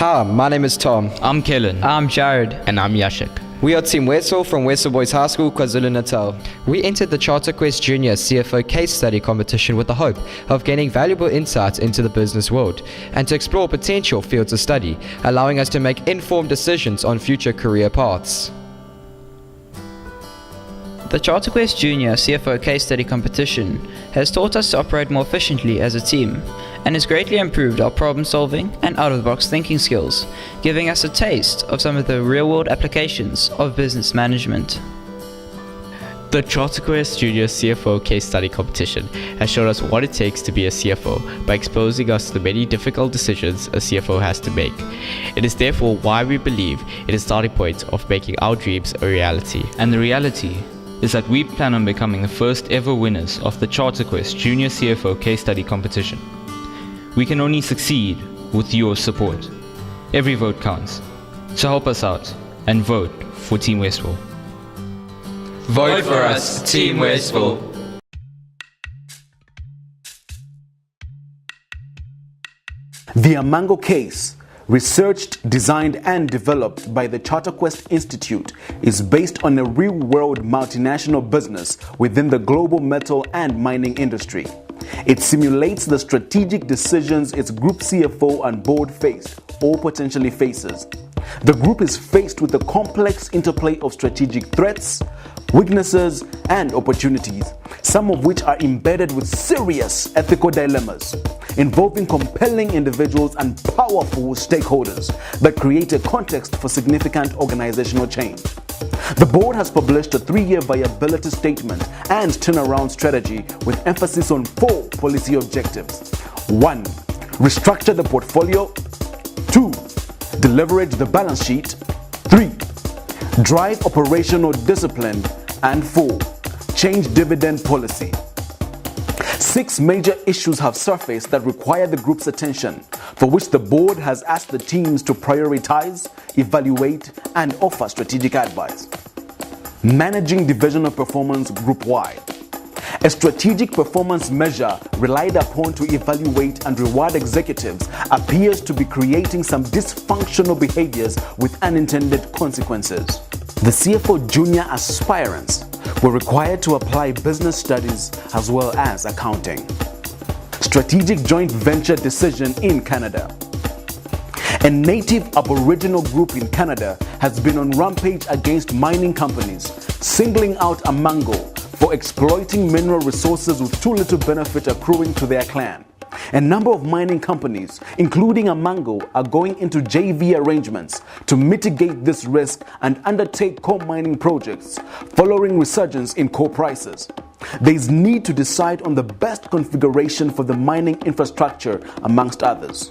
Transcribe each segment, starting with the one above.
Hi, my name is Tom. I'm Khelan. I'm Jarrod. And I'm Yashik. We are Team Westville from Westville Boys High School, KwaZulu-Natal. We entered the Charter Quest Junior CFO case study competition with the hope of gaining valuable insights into the business world and to explore potential fields of study, allowing us to make informed decisions on future career paths. The Charter Quest Junior CFO case study competition has taught us to operate more efficiently as a team and has greatly improved our problem solving and out-of-the-box thinking skills, giving us a taste of some of the real-world applications of business management. The Charter Quest Junior CFO case study competition has shown us what it takes to be a CFO by exposing us to the many difficult decisions a CFO has to make. It is therefore why we believe it is a starting point of making our dreams a reality. And the reality is that we plan on becoming the first ever winners of the Charter Quest Junior CFO case study competition. We can only succeed with your support. Every vote counts. So help us out and vote for Team Westville. Vote for us, Team Westville. The Amango case, researched, designed and developed by the Charter Quest Institute, is based on a real-world multinational business within the global metal and mining industry. It simulates the strategic decisions its group CFO and board faced or potentially faces. The group is faced with the complex interplay of strategic threats, weaknesses, and opportunities, some of which are embedded with serious ethical dilemmas, involving compelling individuals and powerful stakeholders that create a context for significant organizational change. The board has published a 3-year viability statement and turnaround strategy with emphasis on 4 policy objectives. 1. Restructure the portfolio. 2. Deleverage the balance sheet. 3. Drive operational discipline. And 4. Change dividend policy. 6 major issues have surfaced that require the group's attention, for which the board has asked the teams to prioritize, evaluate, and offer strategic advice. Managing divisional performance group-wide. A strategic performance measure relied upon to evaluate and reward executives appears to be creating some dysfunctional behaviors with unintended consequences. The CFO junior aspirants were required to apply business studies as well as accounting. Strategic joint venture decision in Canada. A native Aboriginal group in Canada has been on rampage against mining companies, singling out Amango for exploiting mineral resources with too little benefit accruing to their clan. A number of mining companies, including Amango, are going into JV arrangements to mitigate this risk and undertake coal mining projects following resurgence in coal prices. There is need to decide on the best configuration for the mining infrastructure, amongst others.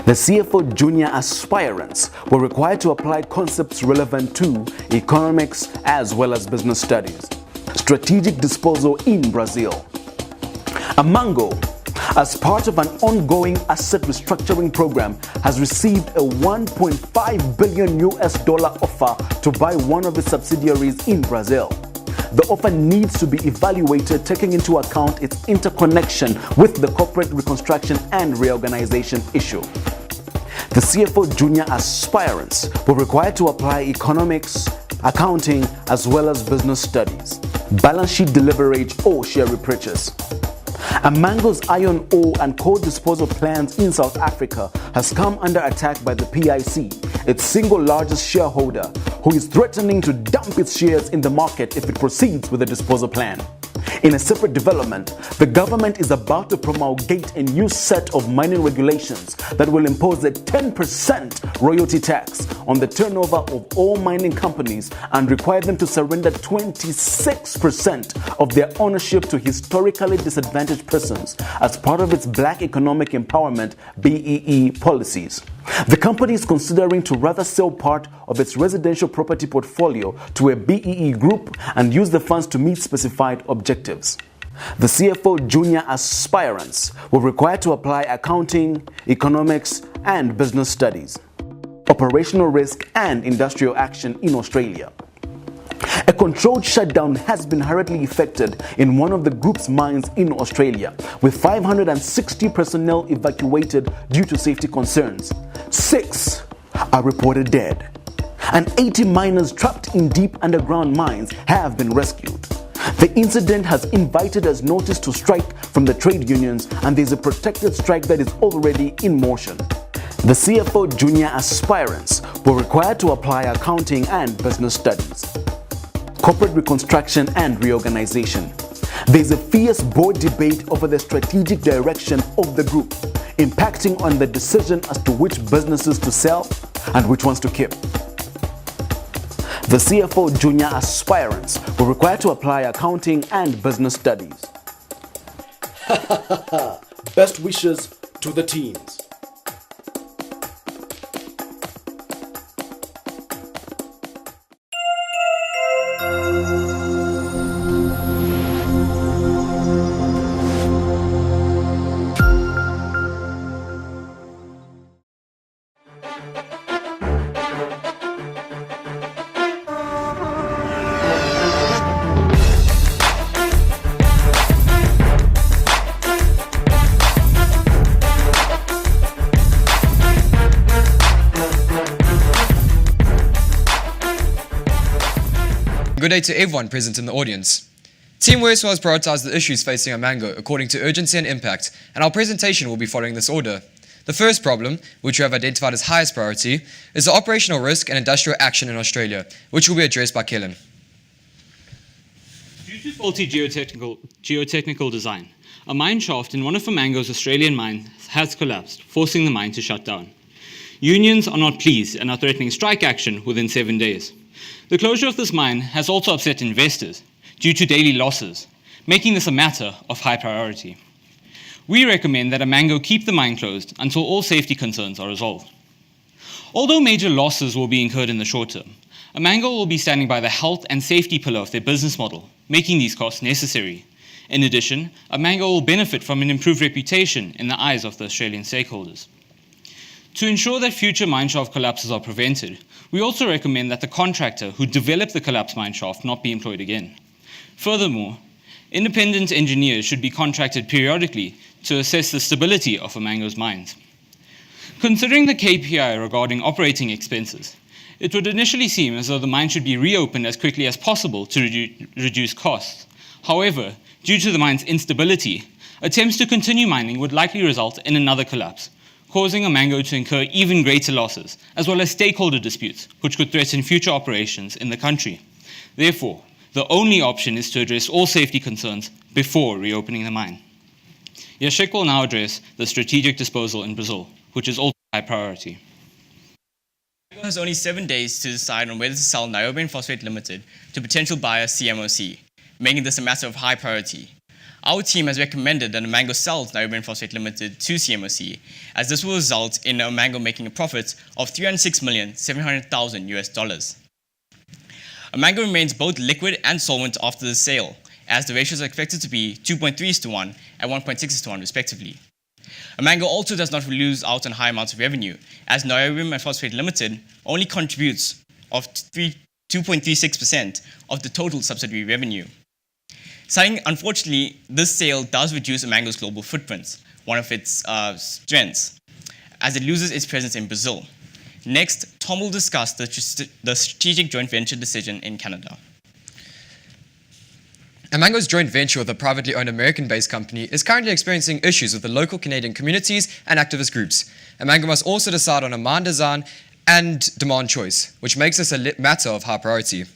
The CFO junior aspirants were required to apply concepts relevant to economics as well as business studies. Strategic disposal in Brazil. Amango, as part of an ongoing asset restructuring program, has received a $1.5 billion offer to buy one of its subsidiaries in Brazil. The offer needs to be evaluated taking into account its interconnection with the corporate reconstruction and reorganization issue. The CFO junior aspirants were required to apply economics, accounting, as well as business studies, balance sheet deleverage or share repurchase. Amango's iron ore and coal disposal plans in South Africa has come under attack by the PIC, its single largest shareholder, who is threatening to dump its shares in the market if it proceeds with the disposal plan. In a separate development, the government is about to promulgate a new set of mining regulations that will impose a 10% royalty tax on the turnover of all mining companies and require them to surrender 26% of their ownership to historically disadvantaged persons as part of its Black Economic Empowerment (BEE) policies. The company is considering to rather sell part of its residential property portfolio to a BEE group and use the funds to meet specified objectives. The CFO junior aspirants were required to apply accounting, economics, and business studies, operational risk, and industrial action in Australia. A controlled shutdown has been hurriedly effected in one of the group's mines in Australia, with 560 personnel evacuated due to safety concerns. 6 are reported dead, and 80 miners trapped in deep underground mines have been rescued. The incident has invited us notice to strike from the trade unions, and there is a protected strike that is already in motion. The CFO junior aspirants were required to apply accounting and business studies, corporate reconstruction and reorganization. There is a fierce board debate over the strategic direction of the group, impacting on the decision as to which businesses to sell and which ones to keep. The CFO junior aspirants were required to apply accounting and business studies. Best wishes to the teams. Good day to everyone present in the audience. Team Westville has prioritized the issues facing Amango according to urgency and impact, and our presentation will be following this order. The first problem, which we have identified as highest priority, is the operational risk and industrial action in Australia, which will be addressed by Khelan. Due to faulty geotechnical design, a mine shaft in one of Amango's Australian mines has collapsed, forcing the mine to shut down. Unions are not pleased and are threatening strike action within 7 days. The closure of this mine has also upset investors due to daily losses, making this a matter of high priority. We recommend that Amango keep the mine closed until all safety concerns are resolved. Although major losses will be incurred in the short term, Amango will be standing by the health and safety pillar of their business model, making these costs necessary. In addition, Amango will benefit from an improved reputation in the eyes of the Australian stakeholders. To ensure that future mineshaft collapses are prevented, we also recommend that the contractor who developed the collapsed mineshaft not be employed again. Furthermore, independent engineers should be contracted periodically to assess the stability of Amango's mines. Considering the KPI regarding operating expenses, it would initially seem as though the mine should be reopened as quickly as possible to reduce costs. However, due to the mine's instability, attempts to continue mining would likely result in another collapse, causing Amango to incur even greater losses, as well as stakeholder disputes, which could threaten future operations in the country. Therefore, the only option is to address all safety concerns before reopening the mine. Yashik will now address the strategic disposal in Brazil, which is also high priority. Mango has only 7 days to decide on whether to sell Niobium Phosphate Limited to potential buyer CMOC, making this a matter of high priority. Our team has recommended that Mango sells Niobium Phosphate Limited to CMOC, as this will result in Mango making a profit of $306,700,000. Mango remains both liquid and solvent after the sale, as the ratios are expected to be 2.3:1 and 1.6:1 respectively. Mango also does not lose out on high amounts of revenue, as Niobium Phosphate Limited only contributes of 2.36% of the total subsidiary revenue. Unfortunately, this sale does reduce Mango's global footprint, one of its strengths, as it loses its presence in Brazil. Next, Tom will discuss the strategic joint venture decision in Canada. Mango's joint venture with a privately owned American-based company is currently experiencing issues with the local Canadian communities and activist groups. Mango must also decide on a mine design and demand choice, which makes this a matter of high priority.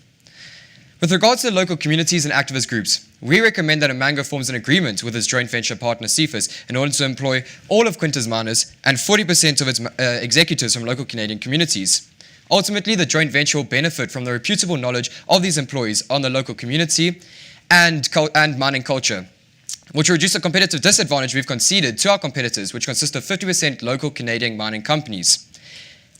With regards to the local communities and activist groups, we recommend that Mango forms an agreement with its joint venture partner CFO in order to employ all of Quinta's miners and 40% of its executives from local Canadian communities. Ultimately, the joint venture will benefit from the reputable knowledge of these employees on the local community and mining culture, which will reduce the competitive disadvantage we've conceded to our competitors, which consist of 50% local Canadian mining companies.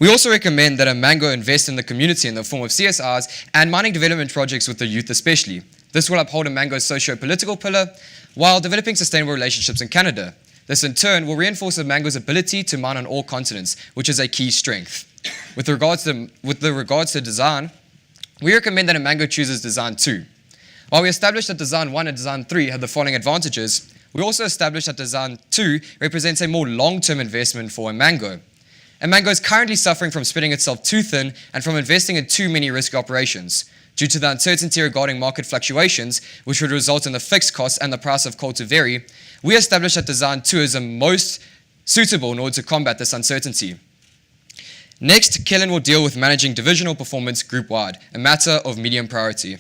We also recommend that Mango invest in the community in the form of CSRs and mining development projects with the youth especially. This will uphold Mango's socio-political pillar while developing sustainable relationships in Canada. This in turn will reinforce Mango's ability to mine on all continents, which is a key strength. With regards to design, we recommend that Mango chooses Design 2. While we established that Design 1 and Design 3 have the following advantages, we also established that Design 2 represents a more long-term investment for Mango. Mango is currently suffering from spreading itself too thin and from investing in too many risky operations. Due to the uncertainty regarding market fluctuations, which would result in the fixed costs and the price of coal to vary, we established that Design 2 is the most suitable in order to combat this uncertainty. Next, Khelan will deal with managing divisional performance group-wide, a matter of medium priority.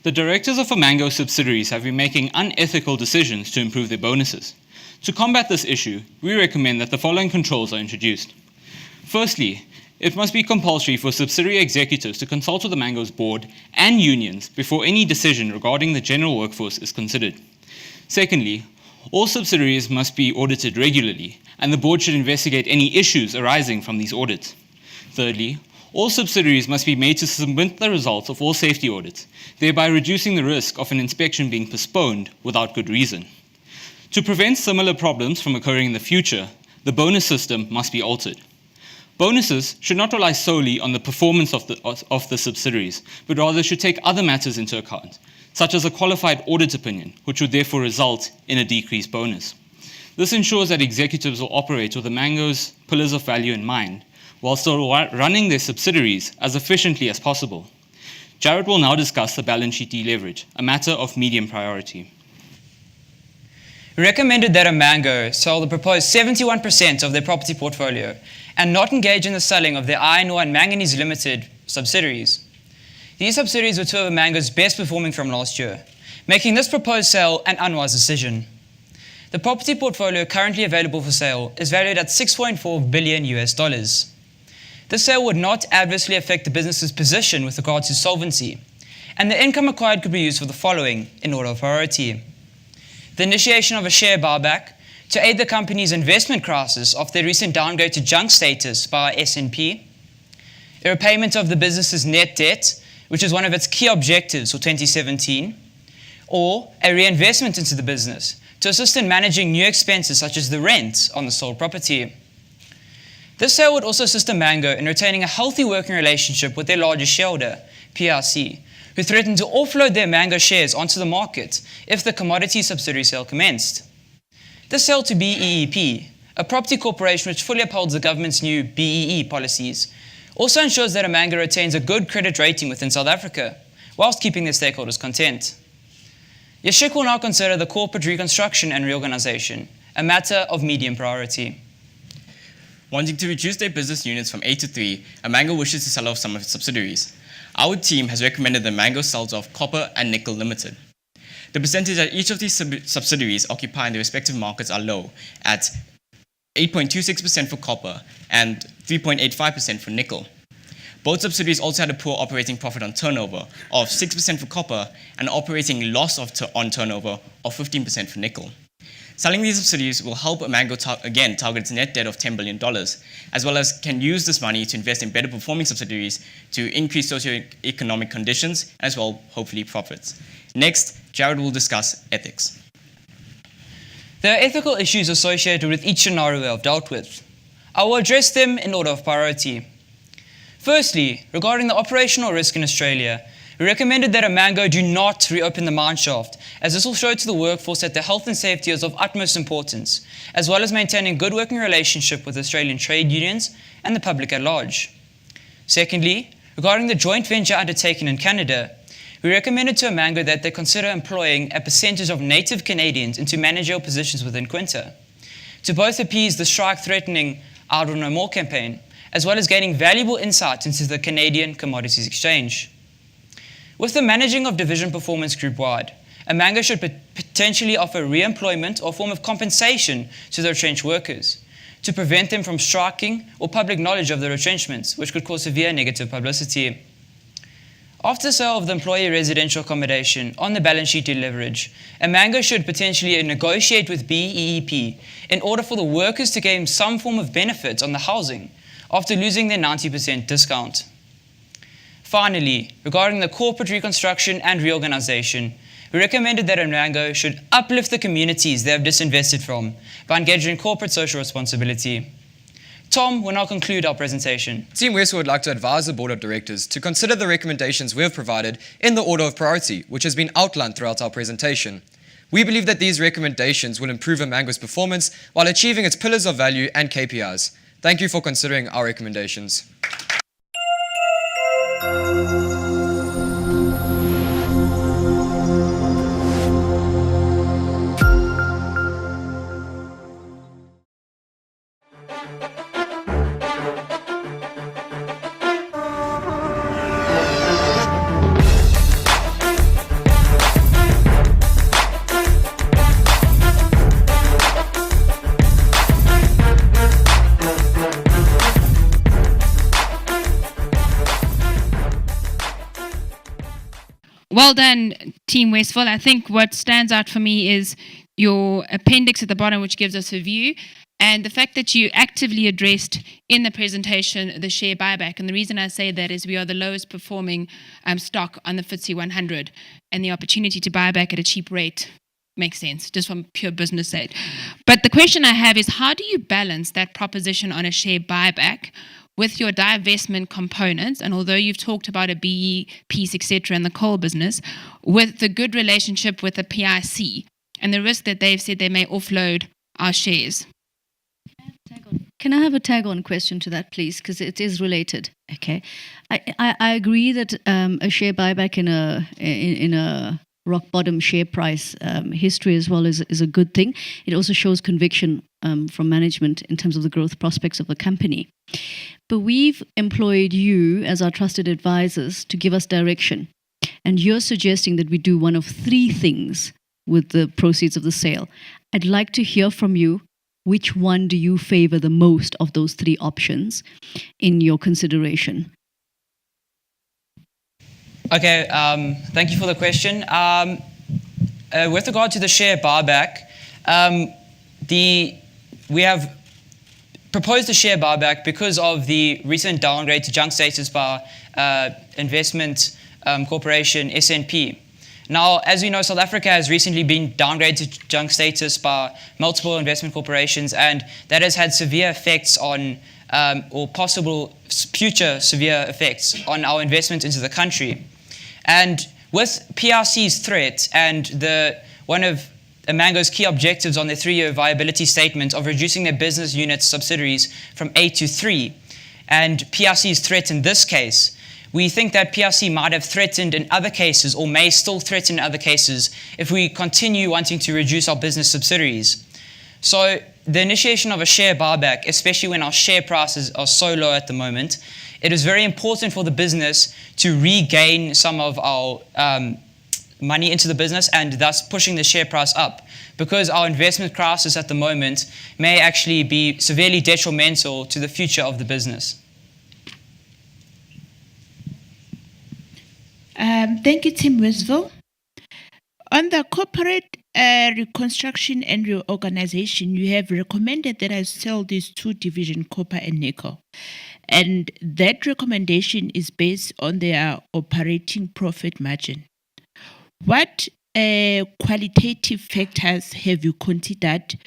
The directors of Mango subsidiaries have been making unethical decisions to improve their bonuses. To combat this issue, we recommend that the following controls are introduced. Firstly, it must be compulsory for subsidiary executives to consult with the Mango's board and unions before any decision regarding the general workforce is considered. Secondly, all subsidiaries must be audited regularly, and the board should investigate any issues arising from these audits. Thirdly, all subsidiaries must be made to submit the results of all safety audits, thereby reducing the risk of an inspection being postponed without good reason. To prevent similar problems from occurring in the future, the bonus system must be altered. Bonuses should not rely solely on the performance of the subsidiaries, but rather should take other matters into account, such as a qualified audit opinion, which would therefore result in a decreased bonus. This ensures that executives will operate with the Mango's pillars of value in mind, while still running their subsidiaries as efficiently as possible. Jarrod will now discuss the balance sheet deleverage, a matter of medium priority. We recommended that Mango sell the proposed 71% of their property portfolio and not engage in the selling of their iron ore and manganese limited subsidiaries. These subsidiaries were two of Mango's best performing from last year, making this proposed sale an unwise decision. The property portfolio currently available for sale is valued at $6.4 billion. This sale would not adversely affect the business's position with regard to solvency, and the income acquired could be used for the following in order of priority: the initiation of a share buyback to aid the company's investment crisis after their recent downgrade to junk status by S&P, a repayment of the business's net debt, which is one of its key objectives for 2017, or a reinvestment into the business to assist in managing new expenses such as the rent on the sold property. This sale would also assist Mango in retaining a healthy working relationship with their largest shareholder, PRC, who threatened to offload their Mango shares onto the market if the commodity subsidiary sale commenced. This sale to BEEP, a property corporation which fully upholds the government's new BEE policies, also ensures that Mango retains a good credit rating within South Africa, whilst keeping their stakeholders content. Yashik will now consider the corporate reconstruction and reorganization, a matter of medium priority. Wanting to reduce their business units from 8 to 3, Mango wishes to sell off some of its subsidiaries. Our team has recommended that Mango sells off Copper and Nickel Limited. The percentage that each of these subsidiaries occupy in their respective markets are low, at 8.26% for copper and 3.85% for nickel. Both subsidiaries also had a poor operating profit on turnover of 6% for copper and operating loss on turnover of 15% for nickel. Selling these subsidiaries will help Mango again target its net debt of $10 billion, as well as can use this money to invest in better performing subsidiaries to increase socioeconomic conditions, as well, hopefully, profits. Next, Jarrod will discuss ethics. There are ethical issues associated with each scenario I've dealt with. I will address them in order of priority. Firstly, regarding the operational risk in Australia, we recommended that Mango do not reopen the mine shaft, as this will show to the workforce that their health and safety is of utmost importance, as well as maintaining good working relationship with Australian trade unions and the public at large. Secondly, regarding the joint venture undertaken in Canada, we recommended to Mango that they consider employing a percentage of native Canadians into managerial positions within Quinta, to both appease the strike-threatening Out or No More campaign, as well as gaining valuable insight into the Canadian Commodities Exchange. With the managing of division performance group-wide, Mango should potentially offer re-employment or form of compensation to the retrenched workers to prevent them from striking or public knowledge of the retrenchments, which could cause severe negative publicity. After sale of the employee residential accommodation on the balance sheet deleverage, Mango should potentially negotiate with BEEP in order for the workers to gain some form of benefit on the housing after losing their 90% discount. Finally, regarding the corporate reconstruction and reorganization, we recommended that Mango should uplift the communities they have disinvested from by engaging in corporate social responsibility. Tom will now conclude our presentation. Team Westville would like to advise the Board of Directors to consider the recommendations we have provided in the order of priority, which has been outlined throughout our presentation. We believe that these recommendations will improve Mango's performance while achieving its pillars of value and KPIs. Thank you for considering our recommendations. Well done, Team Westville. I think what stands out for me is your appendix at the bottom, which gives us a view, and the fact that you actively addressed in the presentation the share buyback. And the reason I say that is we are the lowest performing stock on the FTSE 100, and the opportunity to buy back at a cheap rate makes sense, just from pure business side. But the question I have is, how do you balance that proposition on a share buyback with your divestment components, and although you've talked about a BE piece, etc., in the coal business, with the good relationship with the PIC and the risk that they've said they may offload our shares? Can I have a tag-on question to that, please? Because it is related. Okay, I agree that a share buyback in a rock bottom share price history as well is a good thing. It also shows conviction from management in terms of the growth prospects of the company. But we've employed you as our trusted advisors to give us direction. And you're suggesting that we do one of three things with the proceeds of the sale. I'd like to hear from you, which one do you favor the most of those three options in your consideration? Okay, thank you for the question. With regard to the share buyback, we have proposed a share buyback because of the recent downgrade to junk status by investment corporation SNP. Now, as we know, South Africa has recently been downgraded to junk status by multiple investment corporations, and that has had severe effects on, or possible future severe effects on our investment into the country. And with PRC's threat and one of Mango's key objectives on their 3-year viability statement of reducing their business unit subsidiaries from 8 to 3, and PRC's threat in this case, we think that PRC might have threatened in other cases or may still threaten in other cases if we continue wanting to reduce our business subsidiaries. So the initiation of a share buyback, especially when our share prices are so low at the moment, it is very important for the business to regain some of our money into the business and thus pushing the share price up, because our investment crisis at the moment may actually be severely detrimental to the future of the business. Thank you, Team Westville. On the corporate reconstruction and reorganization, you have recommended that I sell these two divisions, copper and nickel. And that recommendation is based on their operating profit margin. What qualitative factors have you considered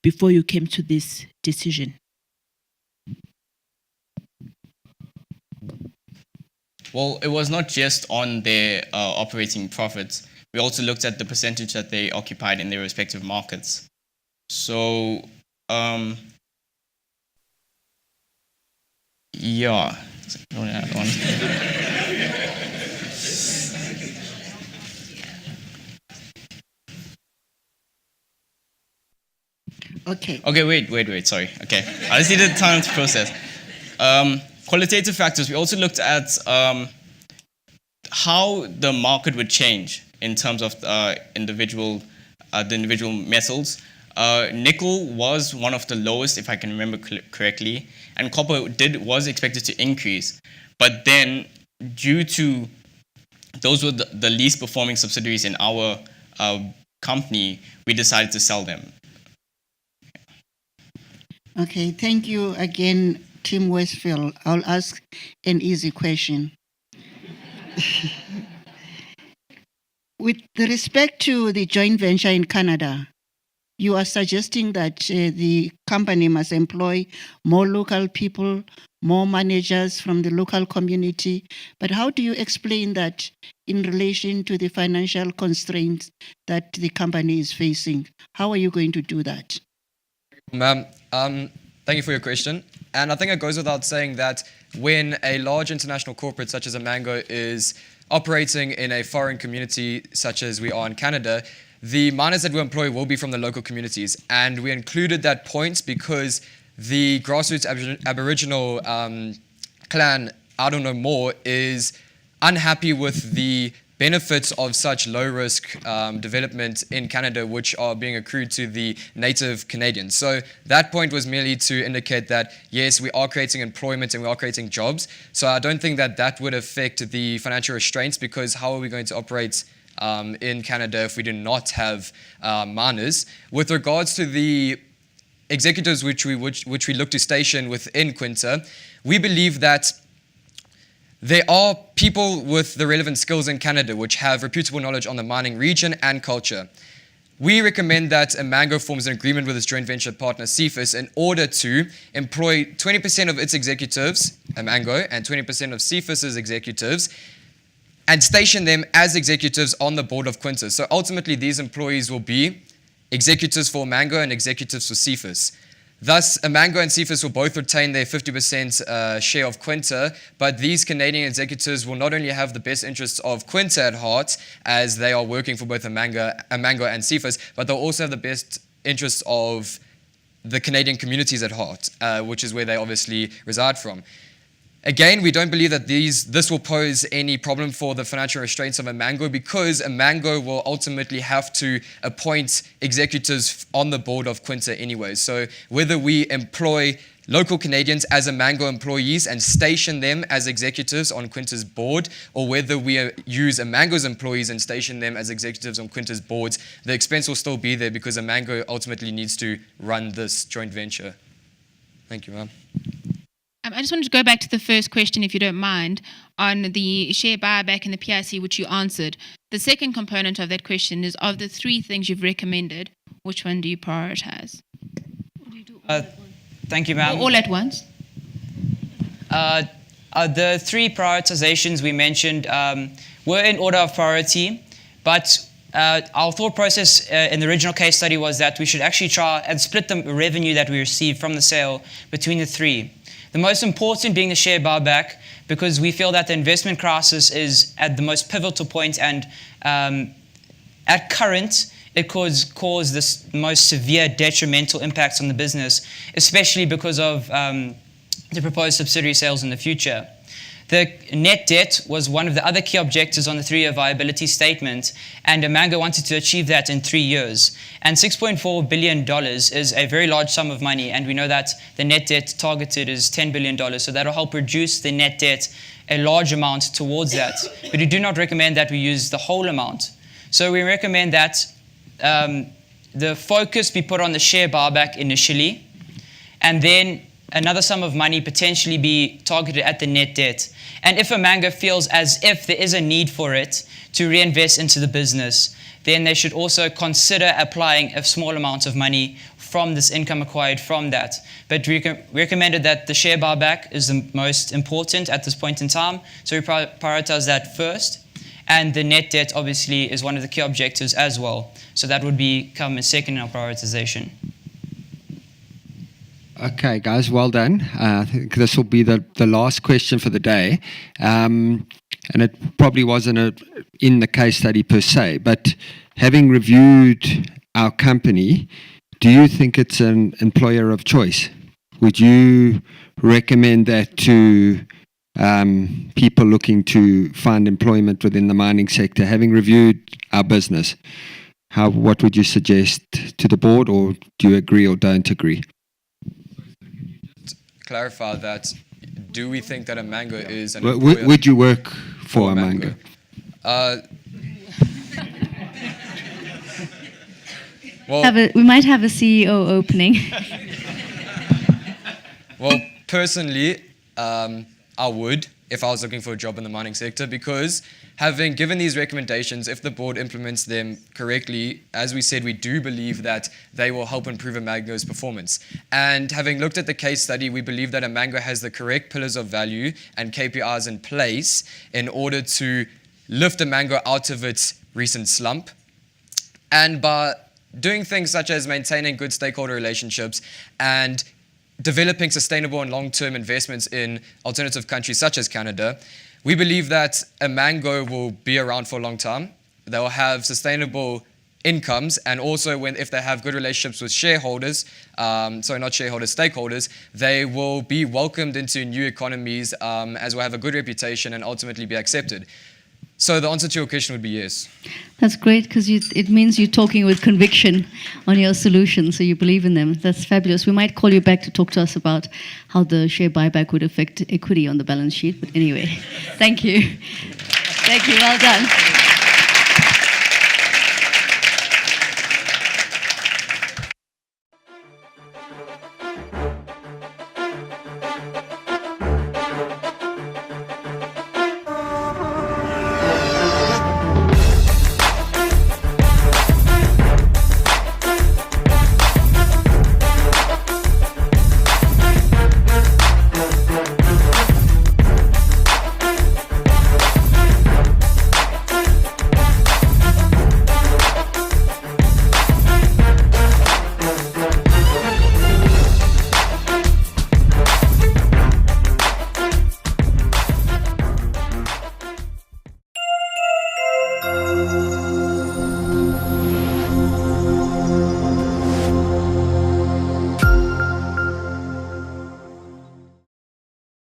before you came to this decision? Well, it was not just on their operating profits. We also looked at the percentage that they occupied in their respective markets. So, yeah. Okay. Okay, wait, sorry. Okay, I just needed time to process. Qualitative factors, we also looked at how the market would change in terms of the individual metals. Nickel was one of the lowest, if I can remember correctly, and copper was expected to increase. But then, due to those were the least performing subsidiaries in our company, we decided to sell them. Okay, thank you again, Team Westville. I'll ask an easy question. With respect to the joint venture in Canada, you are suggesting that the company must employ more local people, more managers from the local community. But how do you explain that in relation to the financial constraints that the company is facing? How are you going to do that? Ma'am, thank you for your question. And I think it goes without saying that when a large international corporate such as Mango is operating in a foreign community such as we are in Canada, the miners that we employ will be from the local communities. And we included that point because the grassroots Aboriginal clan, I don't know more, is unhappy with the benefits of such low-risk development in Canada, which are being accrued to the native Canadians. So that point was merely to indicate that, yes, we are creating employment and we are creating jobs. So I don't think that that would affect the financial restraints, because how are we going to operate in Canada if we do not have miners? With regards to the executives which we look to station within Quinta, we believe that there are people with the relevant skills in Canada which have reputable knowledge on the mining region and culture. We recommend that Mango forms an agreement with its joint venture partner CFOs in order to employ 20% of its executives, Mango, and 20% of CFOs' executives, and station them as executives on the board of Quinta. So ultimately, these employees will be executives for Mango and executives for CFOs. Thus, Mango and CFOs will both retain their 50% share of Quinta, but these Canadian executives will not only have the best interests of Quinta at heart, as they are working for both Mango and CFOs, but they'll also have the best interests of the Canadian communities at heart, which is where they obviously reside from. Again, we don't believe that this will pose any problem for the financial restraints of Mango, because Mango will ultimately have to appoint executives on the board of Quinta anyway. So whether we employ local Canadians as Mango employees and station them as executives on Quinta's board, or whether we use Mango's employees and station them as executives on Quinta's boards, the expense will still be there because Mango ultimately needs to run this joint venture. Thank you, ma'am. I just wanted to go back to the first question, if you don't mind, on the share buyback and the PIC, which you answered. The second component of that question is, of the three things you've recommended, which one do you prioritize? Thank you, ma'am. All at once? The three prioritizations we mentioned were in order of priority, but our thought process in the original case study was that we should actually try and split the revenue that we received from the sale between the three. The most important being the share buyback, because we feel that the investment crisis is at the most pivotal point, and at current, it could cause the most severe detrimental impacts on the business, especially because of the proposed subsidiary sales in the future. The net debt was one of the other key objectives on the 3-year viability statement, and Mango wanted to achieve that in 3 years. And $6.4 billion is a very large sum of money, and we know that the net debt targeted is $10 billion, so that will help reduce the net debt a large amount towards that. But we do not recommend that we use the whole amount. So we recommend that the focus be put on the share buyback initially, and then another sum of money potentially be targeted at the net debt. And if Mango feels as if there is a need for it to reinvest into the business, then they should also consider applying a small amount of money from this income acquired from that. But we recommended that the share buyback is the most important at this point in time, so we prioritize that first. And the net debt obviously is one of the key objectives as well. So that would become a second in our prioritization. Okay, guys, well done. I think this will be the last question for the day. And it probably wasn't in the case study per se, but having reviewed our company, do you think it's an employer of choice? Would you recommend that to people looking to find employment within the mining sector? Having reviewed our business, what would you suggest to the board, or do you agree or don't agree? Clarify that. Do we think that Mango is an employer? Would you work for Mango? Well, we might have a CEO opening. Well, personally, I would if I was looking for a job in the mining sector, because having given these recommendations, if the board implements them correctly, as we said, we do believe that they will help improve Mango's performance. And having looked at the case study, we believe that Mango has the correct pillars of value and KPIs in place in order to lift Mango out of its recent slump. And by doing things such as maintaining good stakeholder relationships and developing sustainable and long-term investments in alternative countries such as Canada, we believe that Mango will be around for a long time. They will have sustainable incomes, and also if they have good relationships with shareholders, stakeholders, they will be welcomed into new economies as will have a good reputation and ultimately be accepted. So the answer to your question would be yes. That's great, because it means you're talking with conviction on your solutions, so you believe in them. That's fabulous. We might call you back to talk to us about how the share buyback would affect equity on the balance sheet. But anyway, thank you. Thank you. Well done.